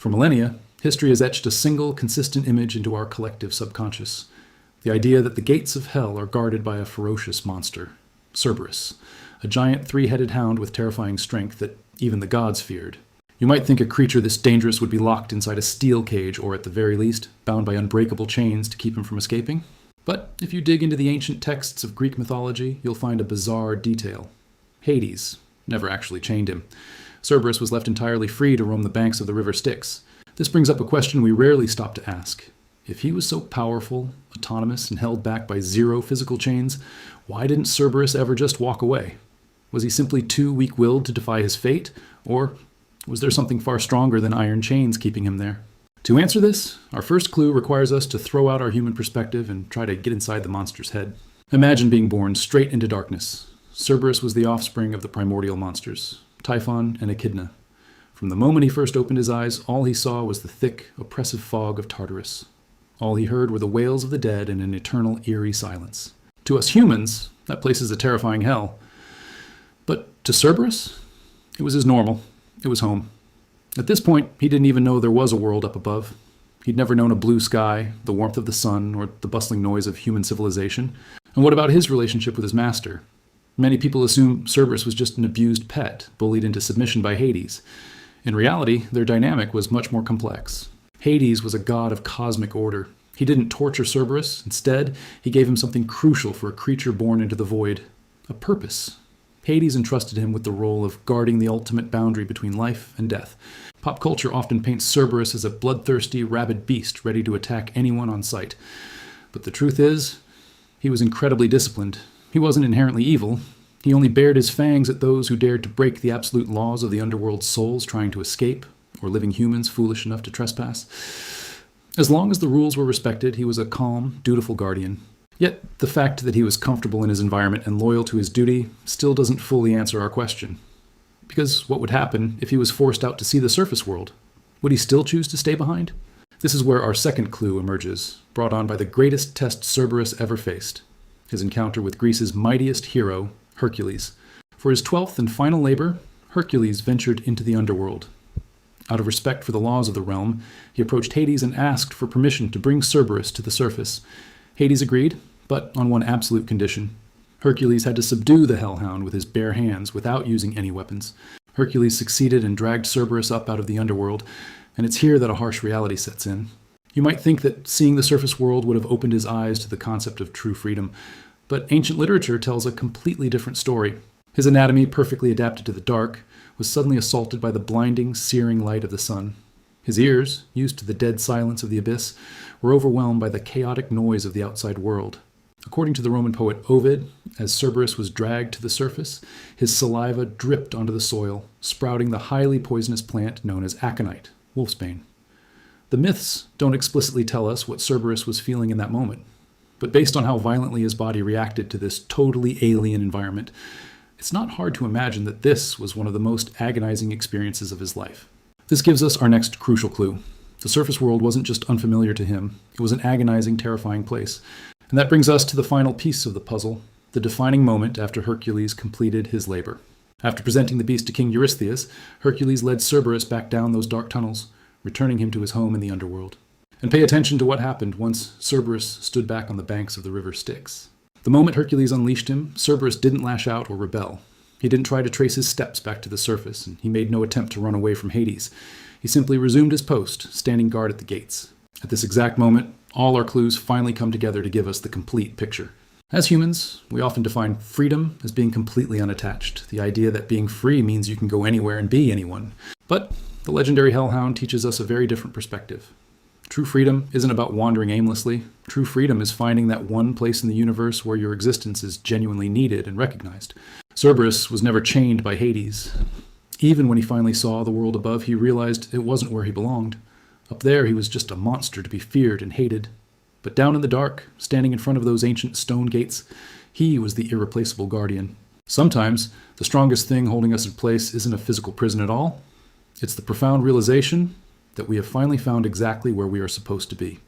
For millennia, history has etched a single, consistent image into our collective subconscious. The idea that the gates of hell are guarded by a ferocious monster, Cerberus, a giant three-headed hound with terrifying strength that even the gods feared. You might think a creature this dangerous would be locked inside a steel cage, or at the very least, bound by unbreakable chains to keep him from escaping. But if you dig into the ancient texts of Greek mythology, you'll find a bizarre detail. Hades never actually chained him. Cerberus was left entirely free to roam the banks of the river Styx. This brings up a question we rarely stop to ask. If he was so powerful, autonomous, and held back by zero physical chains, why didn't Cerberus ever just walk away? Was he simply too weak-willed to defy his fate? Or was there something far stronger than iron chains keeping him there? To answer this, our first clue requires us to throw out our human perspective and try to get inside the monster's head. Imagine being born straight into darkness. Cerberus was the offspring of the primordial monsters, Typhon and Echidna. From the moment he first opened his eyes, all he saw was the thick, oppressive fog of Tartarus. All he heard were the wails of the dead and an eternal, eerie silence. To us humans, that place is a terrifying hell. But to Cerberus, it was his normal. It was home. At this point, he didn't even know there was a world up above. He'd never known a blue sky, the warmth of the sun, or the bustling noise of human civilization. And what about his relationship with his master? Many people assume Cerberus was just an abused pet, bullied into submission by Hades. In reality, their dynamic was much more complex. Hades was a god of cosmic order. He didn't torture Cerberus. Instead, he gave him something crucial for a creature born into the void: a purpose. Hades entrusted him with the role of guarding the ultimate boundary between life and death. Pop culture often paints Cerberus as a bloodthirsty, rabid beast ready to attack anyone on sight. But the truth is, he was incredibly disciplined. He wasn't inherently evil. He only bared his fangs at those who dared to break the absolute laws of the underworld's souls trying to escape, or living humans foolish enough to trespass. As long as the rules were respected, he was a calm, dutiful guardian. Yet, the fact that he was comfortable in his environment and loyal to his duty still doesn't fully answer our question. Because what would happen if he was forced out to see the surface world? Would he still choose to stay behind? This is where our second clue emerges, brought on by the greatest test Cerberus ever faced: his encounter with Greece's mightiest hero, Hercules. For his 12th and final labor, Hercules ventured into the underworld. Out of respect for the laws of the realm, he approached Hades and asked for permission to bring Cerberus to the surface. Hades agreed, but on one absolute condition. Hercules had to subdue the hellhound with his bare hands without using any weapons. Hercules succeeded and dragged Cerberus up out of the underworld, and it's here that a harsh reality sets in. You might think that seeing the surface world would have opened his eyes to the concept of true freedom, but ancient literature tells a completely different story. His anatomy, perfectly adapted to the dark, was suddenly assaulted by the blinding, searing light of the sun. His ears, used to the dead silence of the abyss, were overwhelmed by the chaotic noise of the outside world. According to the Roman poet Ovid, as Cerberus was dragged to the surface, his saliva dripped onto the soil, sprouting the highly poisonous plant known as aconite, wolfsbane. The myths don't explicitly tell us what Cerberus was feeling in that moment, but based on how violently his body reacted to this totally alien environment, it's not hard to imagine that this was one of the most agonizing experiences of his life. This gives us our next crucial clue. The surface world wasn't just unfamiliar to him, it was an agonizing, terrifying place. And that brings us to the final piece of the puzzle, the defining moment after Hercules completed his labor. After presenting the beast to King Eurystheus, Hercules led Cerberus back down those dark tunnels, returning him to his home in the underworld. And pay attention to what happened once Cerberus stood back on the banks of the river Styx. The moment Hercules unleashed him, Cerberus didn't lash out or rebel. He didn't try to trace his steps back to the surface, and he made no attempt to run away from Hades. He simply resumed his post, standing guard at the gates. At this exact moment, all our clues finally come together to give us the complete picture. As humans, we often define freedom as being completely unattached, the idea that being free means you can go anywhere and be anyone. But the legendary hellhound teaches us a very different perspective. True freedom isn't about wandering aimlessly. True freedom is finding that one place in the universe where your existence is genuinely needed and recognized. Cerberus was never chained by Hades. Even when he finally saw the world above, he realized it wasn't where he belonged. Up there, he was just a monster to be feared and hated. But down in the dark, standing in front of those ancient stone gates, he was the irreplaceable guardian. Sometimes, the strongest thing holding us in place isn't a physical prison at all. It's the profound realization that we have finally found exactly where we are supposed to be.